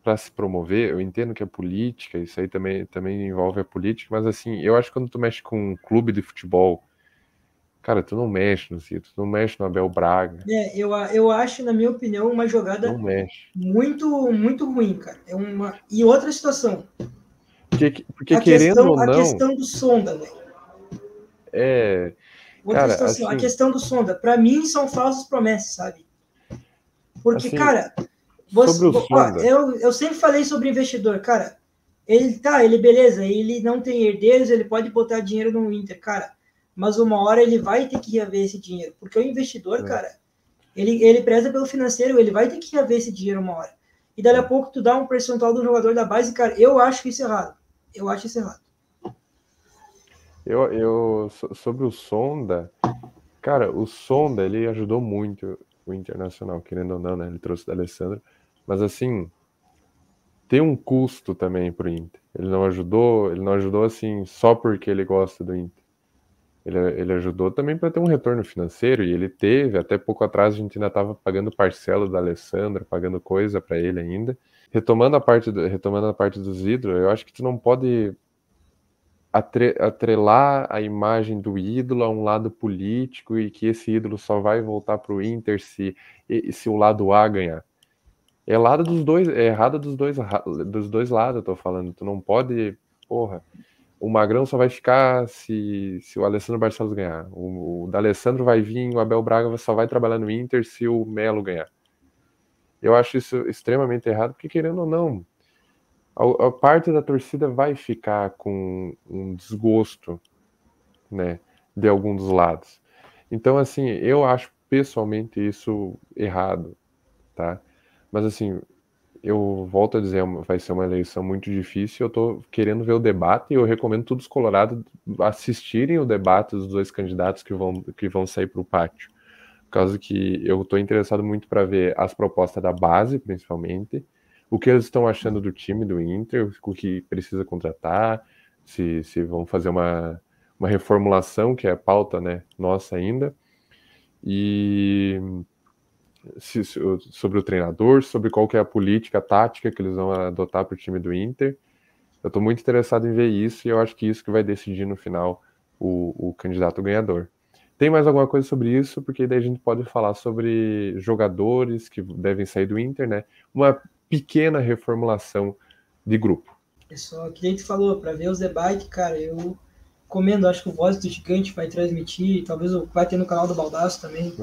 para se promover, eu entendo que é política, isso aí também envolve a política, mas assim, eu acho que quando tu mexe com um clube de futebol Cara, tu não mexe no Zito, tu não mexe no Abel Braga. Eu acho, na minha opinião, uma jogada Não mexe. muito ruim, cara. E outra situação. Porque querendo ou A não, questão do Sonda, velho. é. Outra Cara, situação, a assim, questão do Sonda. Pra mim, são falsas promessas, sabe? Porque, assim, cara, sobre o ó, Sonda, eu sempre falei sobre investidor, cara. Ele beleza, ele não tem herdeiros, ele pode botar dinheiro no Inter, cara. Mas uma hora ele vai ter que reaver esse dinheiro. Porque o investidor, né, cara, ele preza pelo financeiro, ele vai ter que reaver esse dinheiro uma hora. E dali a pouco tu dá um percentual do jogador da base, cara, eu acho isso errado. Eu acho isso errado. sobre o Sonda, cara, o Sonda, ele ajudou muito o Internacional, querendo ou não, né? Ele trouxe o Alessandro, mas assim, tem um custo também pro Inter. Ele não ajudou assim só porque ele gosta do Inter. Ele ajudou também para ter um retorno financeiro e ele teve. Até pouco atrás a gente ainda estava pagando parcela do Alessandro, pagando coisa para ele ainda. Retomando a parte dos ídolos, eu acho que tu não pode atrelar a imagem do ídolo a um lado político e que esse ídolo só vai voltar pro Inter se o lado A ganhar. É lado dos dois, é errado dos dois lados, eu tô falando. Tu não pode, porra, o Magrão só vai ficar se o Alessandro Barcelos ganhar. O D'Alessandro vai vir, o Abel Braga só vai trabalhar no Inter se o Melo ganhar. Eu acho isso extremamente errado, porque querendo ou não, a parte da torcida vai ficar com um desgosto, né, de algum dos lados. Então, assim, eu acho pessoalmente isso errado, tá? Mas assim, eu volto a dizer, vai ser uma eleição muito difícil. Eu tô querendo ver o debate e eu recomendo todos os colorados assistirem o debate dos dois candidatos que vão sair para o pátio. Por causa que eu estou interessado muito para ver as propostas da base, principalmente, o que eles estão achando do time do Inter, o que precisa contratar, se vão fazer uma reformulação, que é a pauta, né, nossa ainda, e sobre o treinador, sobre qual que é a política tática que eles vão adotar para o time do Inter. Eu estou muito interessado em ver isso e eu acho que isso que vai decidir no final o candidato ganhador. Tem mais alguma coisa sobre isso? Porque daí a gente pode falar sobre jogadores que devem sair do Inter, né? Uma pequena reformulação de grupo. Pessoal, que a gente falou, para ver os debates, cara, eu comendo, acho que o Voz do Gigante vai transmitir, talvez vai ter no canal do Baldaço também.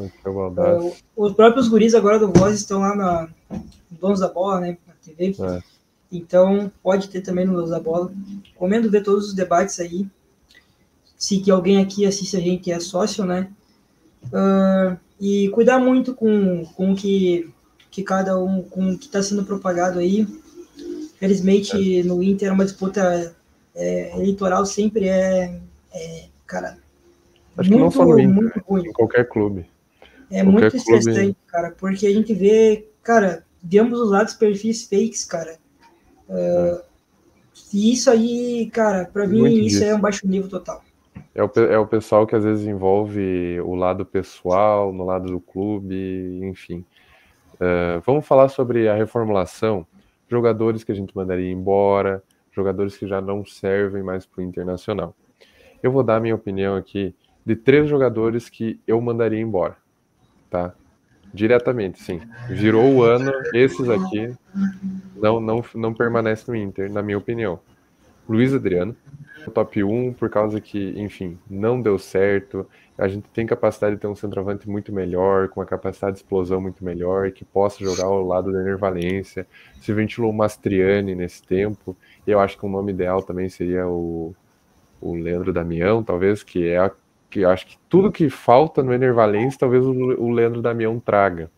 Os próprios guris agora do Voz estão lá na Donos da Bola, né, na TV. Então, pode ter também no Donos da Bola. Comendo ver todos os debates aí. Se que alguém aqui assiste a gente que é sócio, né? E cuidar muito com o que cada um, com o que está sendo propagado aí. Felizmente, no Inter, uma disputa eleitoral sempre cara, acho que não só no Inter, muito ruim. em qualquer clube. É muito estressante, cara, porque a gente vê, cara, de ambos os lados perfis fakes, cara. E isso aí, cara, pra mim, isso é um baixo nível total. É o pessoal que às vezes envolve o lado pessoal, no lado do clube, enfim. Vamos falar sobre a reformulação. Jogadores que a gente mandaria embora, jogadores que já não servem mais para o Internacional. Eu vou dar a minha opinião aqui de 3 jogadores que eu mandaria embora, tá? Diretamente, sim. Virou o ano, esses aqui não permanecem no Inter, na minha opinião. Luiz Adriano, top 1, por causa que, enfim, não deu certo. A gente tem capacidade de ter um centroavante muito melhor, com uma capacidade de explosão muito melhor, que possa jogar ao lado do Ener Valencia. Se ventilou o Mastriani nesse tempo. E eu acho que um nome ideal também seria o Leandro Damião, talvez, que eu acho que tudo que falta no Ener Valencia, talvez o Leandro Damião traga.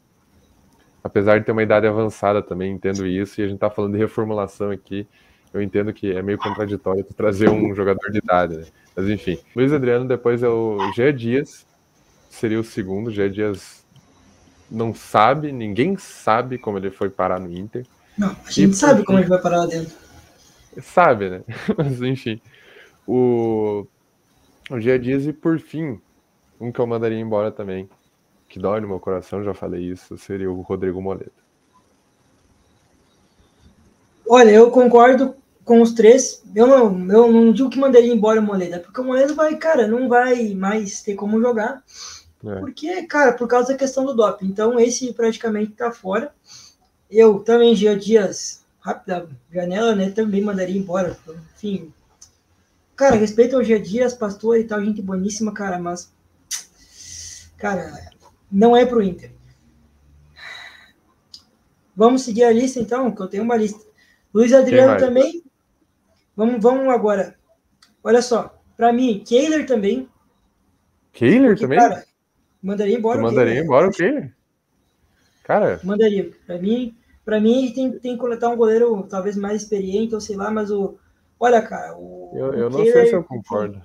Apesar de ter uma idade avançada também, entendo isso, e a gente tá falando de reformulação aqui. Eu entendo que é meio contraditório tu trazer um jogador de idade, né? Mas enfim, Luiz Adriano, depois é o Gé Dias, seria o segundo. Gé Dias não sabe, ninguém sabe como ele foi parar no Inter. Não, a gente sabe como ele vai parar lá dentro. Sabe, né? Mas enfim, o Gé Dias e por fim, um que eu mandaria embora também, que dói no meu coração, já falei isso, seria o Rodrigo Moleta. Olha, eu concordo com os três, eu não digo que mandaria embora o Moledo, porque o Moledo vai, cara, não vai mais ter como jogar, porque, cara, por causa da questão do doping. Então, esse praticamente tá fora. Eu também, Gia Dias, rápida janela, né, também mandaria embora. Enfim, cara, respeito ao Gia Dias, pastor e tal, gente boníssima, cara, mas, cara, não é pro Inter. Vamos seguir a lista, então, que eu tenho uma lista. Luiz Adriano também. Vamos agora. Olha só, para mim, Kehler também. Kehler também? Cara, mandaria embora o Kehler. Mandaria embora o Kehler? Cara. Mandaria. Para mim tem que coletar um goleiro talvez mais experiente, ou sei lá, mas o. Olha, cara, eu não sei se eu concordo.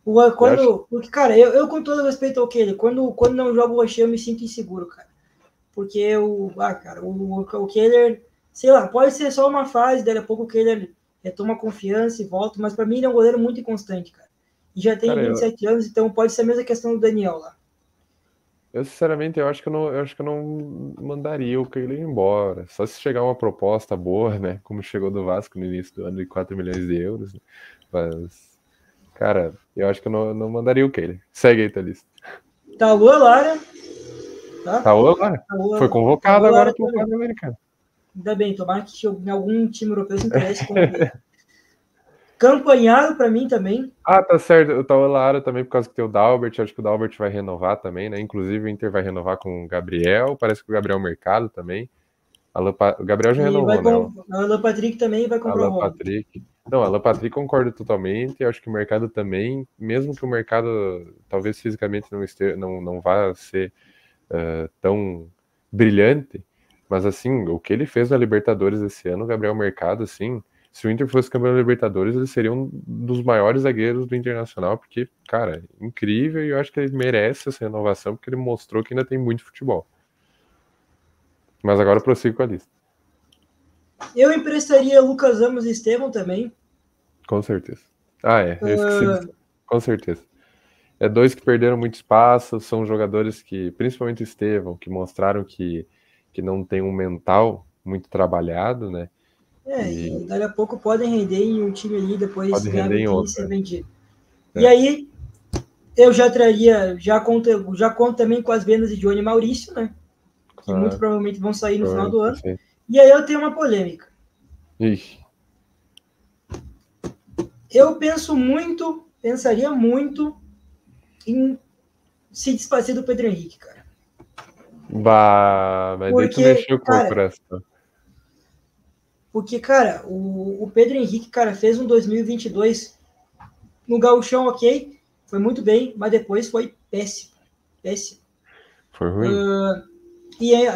Porque, cara, eu com todo respeito ao Kehler, quando não jogo o Oxê, eu me sinto inseguro, cara. Porque o Kehler, sei lá, pode ser só uma fase, daí a pouco o Kehler retoma confiança e volta, mas para mim ele é um goleiro muito inconstante, cara. E já tem 27 anos, então pode ser a mesma questão do Daniel lá. Eu, sinceramente, eu acho que eu não mandaria o Kehler embora. Só se chegar uma proposta boa, né? Como chegou do Vasco no início do ano de 4 milhões de euros. Né? Mas, cara, eu acho que eu não mandaria o Kehler. Segue aí, Thalys. Tá o Lara. Tá o Lara. Foi convocado agora pro quadro americano. Ainda bem, tomara que em algum time europeu se interesse com ele. Campanharo para mim também. Ah, tá certo. O Taulara também por causa que tem o Dalbert. Acho que o Dalbert vai renovar também, né? Inclusive o Inter vai renovar com o Gabriel. Parece que o Gabriel Mercado também. O Gabriel já renovou, né? O Alan Patrick também vai comprar o Patrick. Não, Alan Patrick concordo totalmente. Eu acho que o mercado também, mesmo que o mercado talvez fisicamente não vá ser tão brilhante, mas assim, o que ele fez na Libertadores esse ano, o Gabriel Mercado, assim, se o Inter fosse campeão da Libertadores, ele seria um dos maiores zagueiros do Internacional, porque, cara, incrível, e eu acho que ele merece essa renovação, porque ele mostrou que ainda tem muito futebol. Mas agora eu prossigo com a lista. Eu emprestaria Lucas Ramos e Estevão também. Com certeza. Ah, é. Eu esqueci. Com certeza. É dois que perderam muito espaço, são jogadores que, principalmente o Estevão, que mostraram que não tem um mental muito trabalhado, né? E daqui a pouco podem render em um time ali, depois ganhar vitrine e ser vendido. E aí, eu já traria, já conto também com as vendas de Johnny e Maurício, né? Que muito provavelmente vão sair no final do ano. Sim. E aí eu tenho uma polêmica. Ixi. Eu pensaria muito em se desfazer do Pedro Henrique, cara. Bah, mas daí tu mexeu com o coração. Porque, cara, o Pedro Henrique, cara, fez um 2022 no Gauchão, ok, foi muito bem, mas depois foi péssimo. Péssimo. Foi ruim. E aí,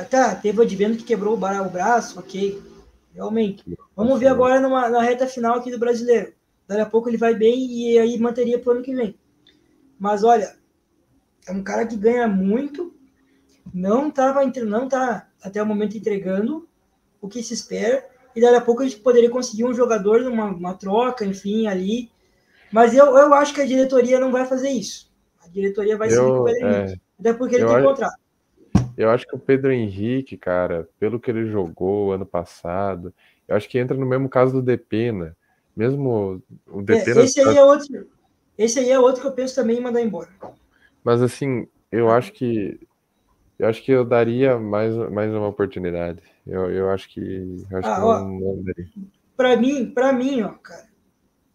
teve o Advento que quebrou o braço, ok, realmente. Vamos ver agora na reta final aqui do Brasileiro. Daqui a pouco ele vai bem e aí manteria pro ano que vem. Mas olha, é um cara que ganha muito, não tá até o momento entregando o que se espera, e daqui a pouco a gente poderia conseguir um jogador numa troca, enfim, ali. Mas eu acho que a diretoria não vai fazer isso. A diretoria vai seguir com o Pedro Henrique, até porque ele tem contrato. Eu acho que o Pedro Henrique, cara, pelo que ele jogou ano passado, eu acho que entra no mesmo caso do Depena. Mesmo o Depena... Esse aí é outro que eu penso também em mandar embora. Mas assim, eu acho que eu daria mais uma oportunidade. Eu acho que não daria. Pra mim, ó, cara,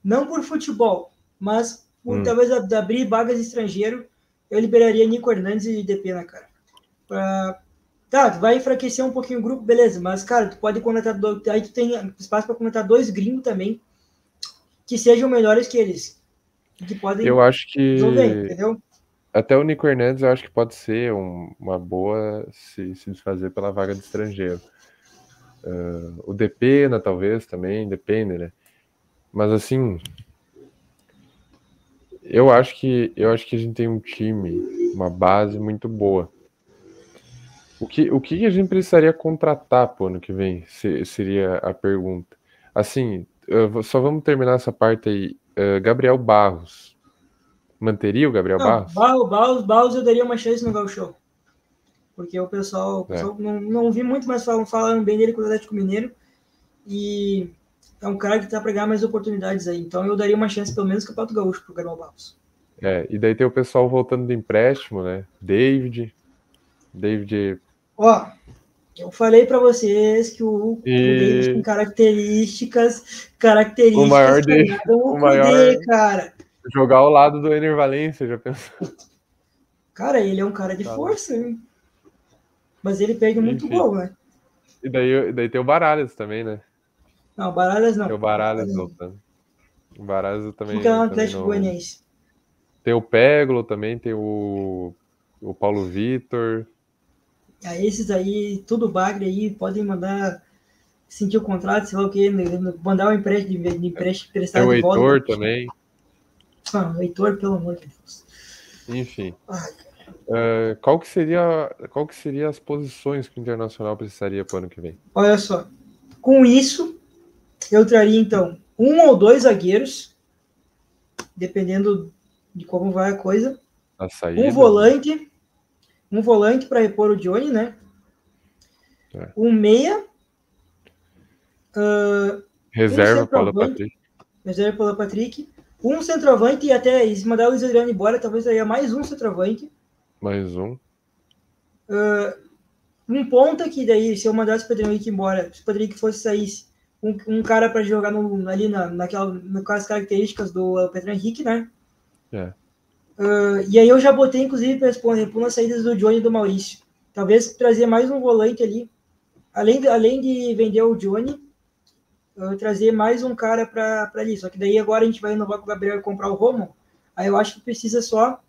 não por futebol, mas por talvez abrir vagas estrangeiro, eu liberaria Nico Hernandes e Depena, cara. Vai enfraquecer um pouquinho o grupo, beleza, mas, cara, tu pode contratar aí tu tem espaço para contratar 2 gringos também, que sejam melhores que eles, que podem eu acho que resolver, entendeu? Até o Nico Hernandes eu acho que pode ser uma boa se desfazer pela vaga de estrangeiro. O Depena talvez também, depende, né? Mas assim, eu acho que a gente tem um time, uma base muito boa. O que a gente precisaria contratar pro ano que vem? Seria a pergunta. Assim, só vamos terminar essa parte aí. Gabriel Barros. Manteria o Gabriel Barros? Barros eu daria uma chance no Gauchão. Porque o pessoal não vi muito mais falando bem dele com o Atlético Mineiro. E é um cara que tá para ganhar mais oportunidades aí. Então eu daria uma chance, pelo menos, no Campeonato Gaúcho pro Gabriel Barros. E daí tem o pessoal voltando do empréstimo, né? David. Ó, eu falei para vocês que o David tem E características o maior de, pareadas com o o maior Kudê, cara. jogar ao lado do Ener Valencia, já pensou? Cara, ele é um cara de força, hein? Mas ele perde muito Enfim. gol, né? E daí tem o Baralhas também, né? Não, Baralhas não. Tem o Baralhas voltando. O Baralhas eu Fica lá também, no também Atlético não. Goianiense. Tem o Peglo também, tem o Paulo Vitor. Aí esses aí, tudo bagre aí, podem mandar sentir o contrato, sei lá o quê, mandar um empréstimo, Tem emprestado o de volta. Heitor também. Ah, o Heitor, pelo amor de Deus. Enfim. Ai, Qual que seria as posições que o Internacional precisaria para o ano que vem? olha só. Com isso, eu traria então um ou dois zagueiros, dependendo de como vai a coisa. As Um saídas, né? volante, um volante para repor o Johnny, né? É. Um meia, um Reserva para o centroavante, Patrick. reserva pelo Patrick, um centroavante e até se mandar o Luiz Adriano embora, talvez traria mais um centroavante. Mais um. Um ponta que daí, se eu mandasse o Pedro Henrique embora, se o Pedro Henrique fosse sair, um cara para jogar ali naquelas características do Pedro Henrique, né? É. E aí eu já botei, inclusive, para responder as saídas do Johnny e do Maurício. Talvez trazer mais um volante ali. Além de vender o Johnny, trazer mais um cara para ali. Só que daí agora a gente vai renovar com o Gabriel e comprar o Romo. Aí eu acho que precisa só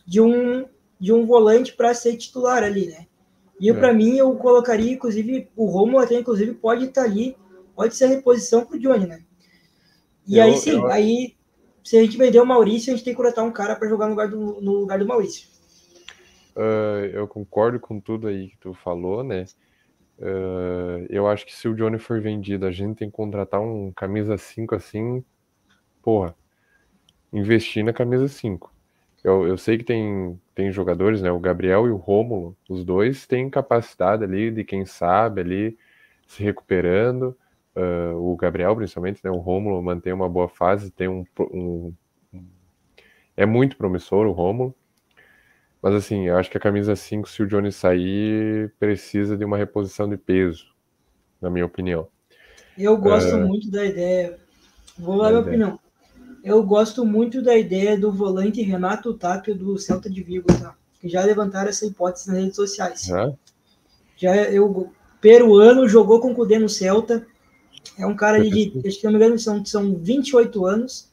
de um volante para ser titular ali, né? E para mim eu colocaria, inclusive, o Romulo até inclusive pode estar ali, pode ser a reposição para o Johnny, né? E aí sim, aí se a gente vender o Maurício, a gente tem que contratar um cara para jogar no lugar do Maurício. Eu concordo com tudo aí que tu falou, né? Eu acho que se o Johnny for vendido, a gente tem que contratar um camisa 5 assim, porra, investir na camisa 5. Eu sei que tem jogadores, né? O Gabriel e o Rômulo, os dois têm capacidade ali de, quem sabe, ali se recuperando. O Gabriel, principalmente, né? O Rômulo mantém uma boa fase, é muito promissor o Rômulo. Mas assim, eu acho que a camisa 5, se o Johnny sair, precisa de uma reposição de peso, na minha opinião. Eu gosto muito da ideia, vou dar minha opinião. Eu gosto muito da ideia do volante Renato Tapia do Celta de Vigo, tá? Que já levantaram essa hipótese nas redes sociais. Peruano, jogou com o Cudê no Celta, é um cara de, acho que não me engano, são 28 anos,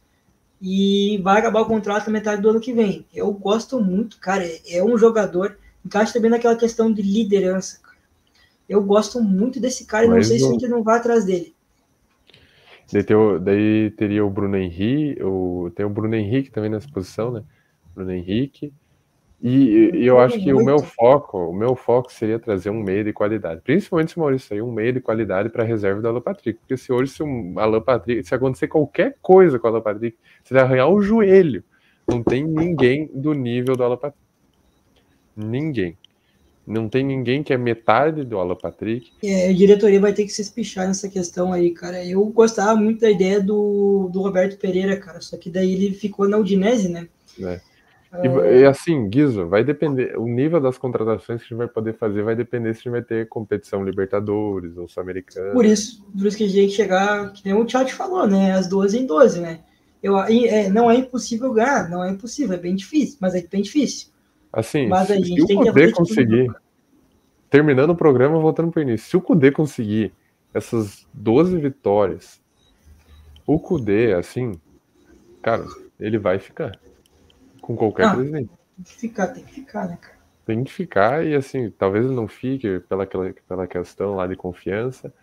e vai acabar o contrato na metade do ano que vem. Eu gosto muito, cara, é um jogador, encaixa também naquela questão de liderança, cara. Eu gosto muito desse cara e não sei se o Inter não vai atrás dele. Daí teria o Bruno Henrique, tem o Bruno Henrique também nessa posição, né? Bruno Henrique. E eu acho que o meu foco seria trazer um meia de qualidade. Principalmente se o Maurício sair, um meia de qualidade para a reserva do Alan Patrick. Porque se o Alan Patrick, se acontecer qualquer coisa com o Alan Patrick, se ele arranhar o joelho, não tem ninguém do nível do Alan Patrick. Ninguém. Não tem ninguém que é metade do Alan Patrick. A diretoria vai ter que se espichar nessa questão aí, cara. Eu gostava muito da ideia do Roberto Pereira, cara. Só que daí ele ficou na Udinese, né? E assim, Guizo, vai depender, o nível das contratações que a gente vai poder fazer vai depender se a gente vai ter competição Libertadores ou Sul-Americana. Por isso que a gente tem que chegar, que nem o Tchau falou, né? As 12 em 12, né? Não é impossível ganhar, não é impossível, é bem difícil, mas é bem difícil. Assim, mas a se gente o tem Cudê que conseguir, terminando o programa, voltando para o início, se o Cudê conseguir essas 12 vitórias, o Cudê, assim, cara, ele vai ficar com qualquer presidente. Tem que ficar, né, cara? Tem que ficar e, assim, talvez ele não fique pela questão lá de confiança,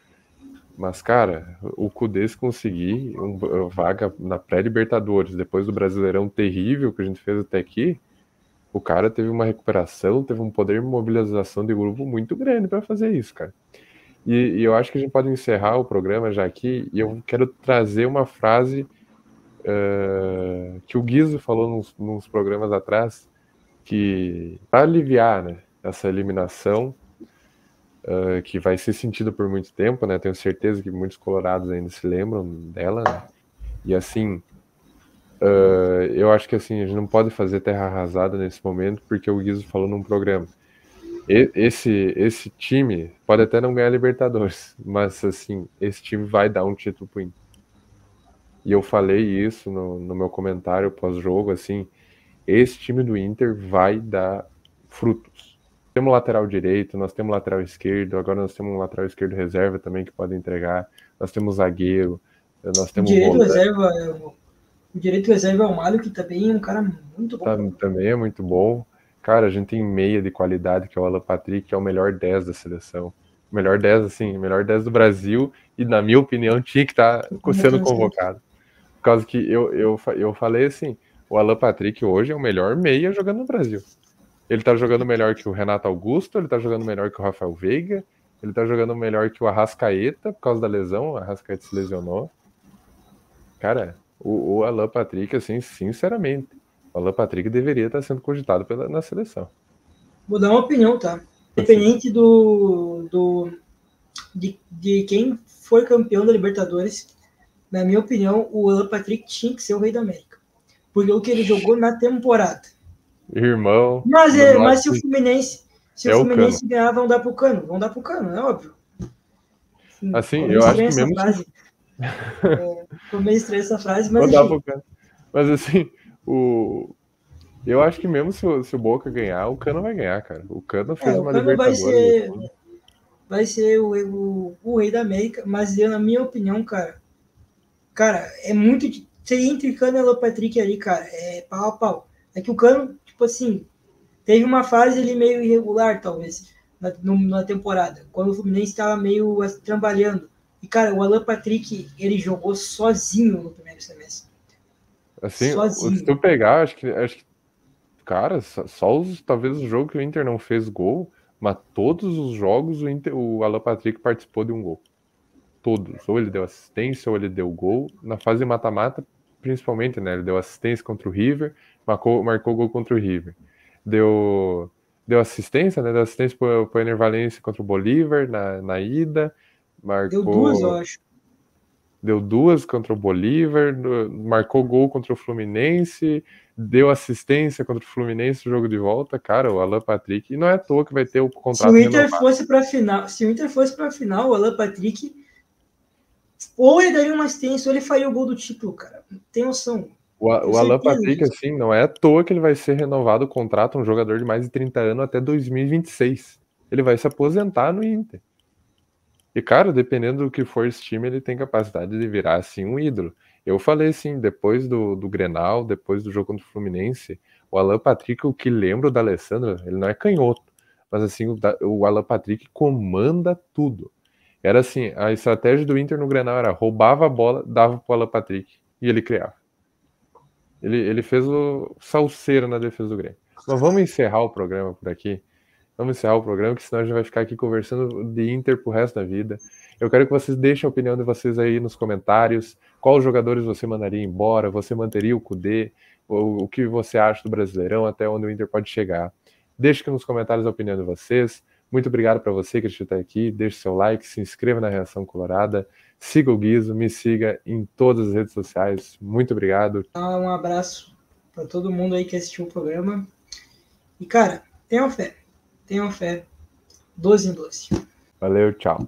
mas, cara, o Cudê se conseguir uma vaga na pré-Libertadores, depois do Brasileirão terrível que a gente fez até aqui, o cara teve uma recuperação, teve um poder de mobilização de grupo muito grande para fazer isso, cara. E eu acho que a gente pode encerrar o programa já aqui, e eu quero trazer uma frase que o Guizo falou nos programas atrás, que para aliviar, né, essa eliminação, que vai ser sentido por muito tempo, né? Tenho certeza que muitos colorados ainda se lembram dela, né? E assim, eu acho que assim, a gente não pode fazer terra arrasada nesse momento, porque o Guizo falou num programa. Esse time pode até não ganhar Libertadores, mas assim, esse time vai dar um título pro Inter. E eu falei isso no meu comentário pós-jogo, assim, esse time do Inter vai dar frutos. Temos lateral direito, nós temos lateral esquerdo, agora nós temos um lateral esquerdo reserva também que pode entregar, nós temos zagueiro, nós O temos direito volante, reserva, o direito reserva é o Mário, que também é um cara muito bom. também é muito bom. Cara, a gente tem meia de qualidade, que é o Alan Patrick, que é o melhor 10 da seleção. O melhor 10, assim, o melhor 10 do Brasil, e na minha opinião tinha que estar sendo convocado. Por causa que eu falei assim, o Alan Patrick hoje é o melhor meia jogando no Brasil. Ele tá jogando melhor que o Renato Augusto, ele tá jogando melhor que o Rafael Veiga, ele tá jogando melhor que o Arrascaeta, por causa da lesão, o Arrascaeta se lesionou. Cara, o Alan Patrick, assim, sinceramente, o Alan Patrick deveria estar sendo cogitado na seleção. Vou dar uma opinião, tá? Independente de quem for campeão da Libertadores, na minha opinião, o Alan Patrick tinha que ser o Rei da América. Porque o que ele jogou na temporada. Irmão. Mas se o Fluminense ganhar, vão dar pro Cano, é óbvio. Assim, eu acho que mesmo. Ficou meio estranha essa frase, mas enfim. Mas assim, eu acho que mesmo se o Boca ganhar, o Cano vai ganhar, cara. O Cano fez uma Libertadores. Vai ser o Rei da América, mas eu, na minha opinião, cara, é muito. Ser entre Cano e Alan Patrick ali, cara, é pau a pau. É que o Cano, tipo assim, teve uma fase ali meio irregular, talvez, na temporada, quando o Fluminense estava meio trabalhando. E, cara, o Alan Patrick, ele jogou sozinho no primeiro semestre. Assim, se tu pegar, acho que cara, talvez o jogo que o Inter não fez gol, mas todos os jogos o Alan Patrick participou de um gol. Todos. Ou ele deu assistência, ou ele deu gol. Na fase mata-mata, principalmente, né? Ele deu assistência contra o River, marcou gol contra o River. Deu assistência, né? Deu assistência pro Ener Valencia contra o Bolívar na ida. Deu duas, eu acho. Deu duas contra o Bolívar, marcou gol contra o Fluminense, deu assistência contra o Fluminense no jogo de volta. Cara, o Alan Patrick, e não é à toa que vai ter o contrato renovado. Se o Inter fosse para a final, o Alan Patrick ou ele daria uma assistência ou ele faria o gol do título, cara. Tem noção. O Alan Patrick, assim, não é à toa que ele vai ser renovado o contrato, um jogador de mais de 30 anos até 2026. Ele vai se aposentar no Inter. E, cara, dependendo do que for esse time, ele tem capacidade de virar, assim, um ídolo. Eu falei, assim, depois do Grenal, depois do jogo contra o Fluminense, o Alan Patrick, o que lembro da Alessandra, ele não é canhoto, mas, assim, o Alan Patrick comanda tudo. Era assim, a estratégia do Inter no Grenal era roubava a bola, dava pro Alan Patrick e ele criava. Ele fez o salseiro na defesa do Grêmio. Mas vamos encerrar o programa por aqui. Vamos encerrar o programa, que senão a gente vai ficar aqui conversando de Inter pro resto da vida. Eu quero que vocês deixem a opinião de vocês aí nos comentários. Quais jogadores você mandaria embora? Você manteria o Kudê? O que você acha do Brasileirão? Até onde o Inter pode chegar? Deixe aqui nos comentários a opinião de vocês. Muito obrigado para você que está aqui. Deixe seu like, se inscreva na Reação Colorada. Siga o Guizo, me siga em todas as redes sociais. Muito obrigado. Um abraço para todo mundo aí que assistiu o programa. E, cara, tenham fé. 12 em 12. Valeu, tchau.